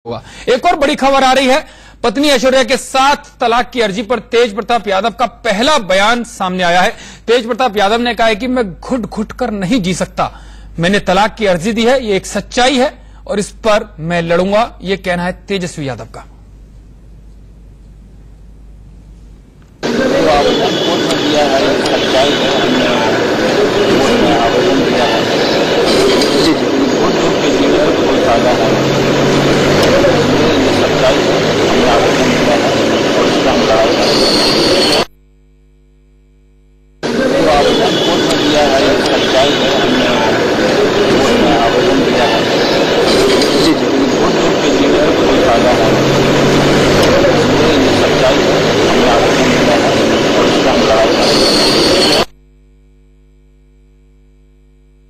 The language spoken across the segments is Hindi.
हुआ। एक और बड़ी खबर आ रही है। पत्नी ऐश्वर्या के साथ तलाक की अर्जी पर तेज प्रताप यादव का पहला बयान सामने आया है। तेज प्रताप यादव ने कहा है कि मैं घुट घुट कर नहीं जी सकता, मैंने तलाक की अर्जी दी है, ये एक सच्चाई है और इस पर मैं लड़ूंगा, ये कहना है तेजस्वी यादव का।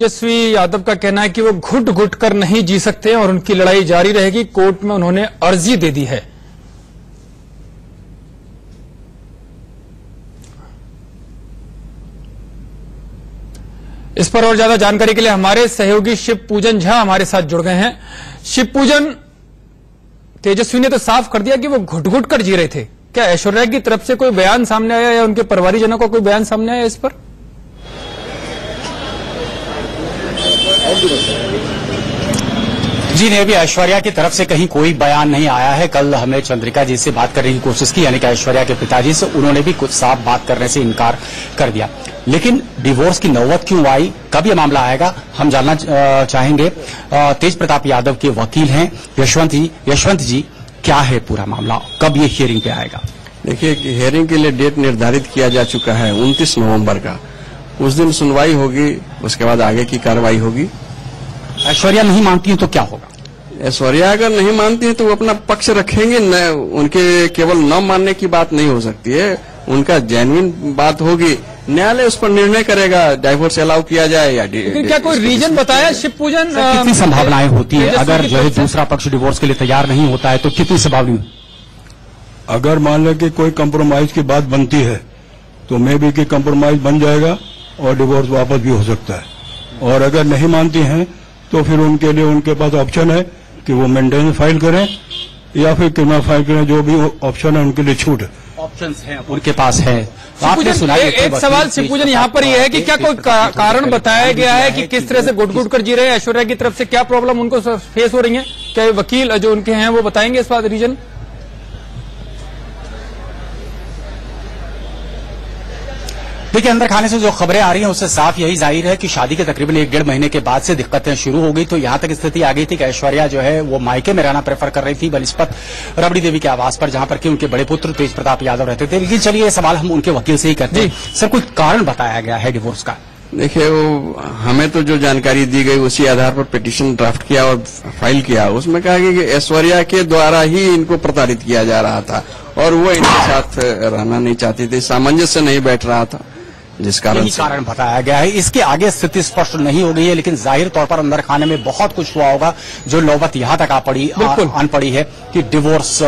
तेजस्वी यादव का कहना है कि वो घुट घुट कर नहीं जी सकते और उनकी लड़ाई जारी रहेगी। कोर्ट में उन्होंने अर्जी दे दी है। इस पर और ज्यादा जानकारी के लिए हमारे सहयोगी शिव पूजन झा हमारे साथ जुड़ गए हैं। शिव पूजन, तेजस्वी ने तो साफ कर दिया कि वो घुट घुट कर जी रहे थे। क्या ऐश्वर्या की तरफ से कोई बयान सामने आया या उनके परिवारजनों का कोई बयान सामने आया इस पर? जी नहीं, अभी ऐश्वर्या की तरफ से कहीं कोई बयान नहीं आया है। कल हमने चंद्रिका जी से बात करने की कोशिश की, यानी कि ऐश्वर्या के पिताजी से, उन्होंने भी कुछ साफ बात करने से इनकार कर दिया। लेकिन डिवोर्स की नौबत क्यों आई, कब यह मामला आएगा, हम जानना चाहेंगे। तेज प्रताप यादव के वकील हैं यशवंत जी, क्या है पूरा मामला, कब ये हियरिंग पे आएगा? देखिए, हियरिंग के लिए डेट निर्धारित किया जा चुका है 29 नवंबर का। उस दिन सुनवाई होगी, उसके बाद आगे की कार्रवाई होगी। ऐश्वर्या नहीं मानती है तो क्या होगा? ऐश्वर्या अगर नहीं मानती है तो वो अपना पक्ष रखेंगे, उनके केवल न मानने की बात नहीं हो सकती है, उनका जेन्युइन बात होगी, न्यायालय उस पर निर्णय करेगा डाइवोर्स अलाउ किया जाए या। लेकिन क्या कोई रीजन बताया शिव पूजन? कितनी संभावनाएं होती है अगर जो है दूसरा पक्ष डिवोर्स के लिए तैयार नहीं होता है तो कितनी संभावना? अगर मान लो कि कोई कंप्रोमाइज की बात बनती है तो मे बी कि कंप्रोमाइज बन जाएगा और डिवोर्स वापस भी हो सकता है। और अगर नहीं मानती हैं तो फिर उनके लिए उनके पास ऑप्शन है कि वो मेंटेनेंस फाइल करें या फिर क्रिमिनल फाइल करें, जो भी ऑप्शन है उनके लिए छूट है। ऑप्शंस हैं उनके पास है। आपने सुना एक सवाल शिवपूजन यहाँ पर यह है कि क्या कोई कारण बताया गया है कि किस तरह से घुट घुट कर जी रहे हैं? ऐश्वर्या की तरफ से क्या प्रॉब्लम उनको फेस हो रही है? क्या वकील जो उनके हैं वो बताएंगे इस बात रीजन? देखिए, अंदर खाने से जो खबरें आ रही हैं उससे साफ यही जाहिर है कि शादी के तकरीबन 1-1.5 महीने के बाद से दिक्कतें शुरू हो गई। तो यहां तक स्थिति आ गई थी कि ऐश्वर्या जो है वो मायके में रहना प्रेफर कर रही थी बलिस्पत रबड़ी देवी के आवास पर, जहां पर कि उनके बड़े पुत्र तेज प्रताप यादव रहते थे। लेकिन चलिए, ये सवाल हम उनके वकील से ही करते हैं। सर, कोई कारण बताया गया है डिवोर्स का? देखिए, वो हमें तो जो जानकारी दी गई उसी आधार पर पिटीशन ड्राफ्ट किया और फाइल किया। उसमें कहा गया कि ऐश्वर्या के द्वारा ही इनको प्रताड़ित किया जा रहा था और वो इनके साथ रहना नहीं चाहती थी, सामंजस्य नहीं बैठ रहा था, जिस कारण बताया गया है। इसके आगे स्थिति स्पष्ट नहीं हो गई है, लेकिन जाहिर तौर पर अंदर खाने में बहुत कुछ हुआ होगा जो नौबत यहाँ तक आन पड़ी है कि डिवोर्स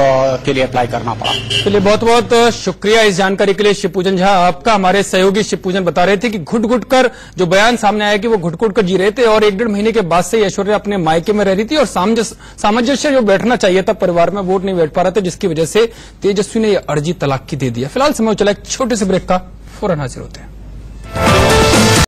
के लिए अप्लाई करना पड़ा। चलिए, बहुत बहुत शुक्रिया इस जानकारी के लिए शिव पूजन झा आपका। हमारे सहयोगी शिव पूजन बता रहे थे कि घुट घुट कर जो बयान सामने आया कि वो घुट घुट कर जी रहे थे और 1-1.5 महीने के बाद से ऐश्वर्या अपने मायके में रह रही थी और सामंजस्य जो बैठना चाहिए था परिवार में, वोट नहीं बैठ पा रहे थे, जिसकी वजह से तेजस्वी ने यह अर्जी तलाक की दे दिया। फिलहाल समय चला एक छोटे से ब्रेक का, फौरन हाजिर होते हैं।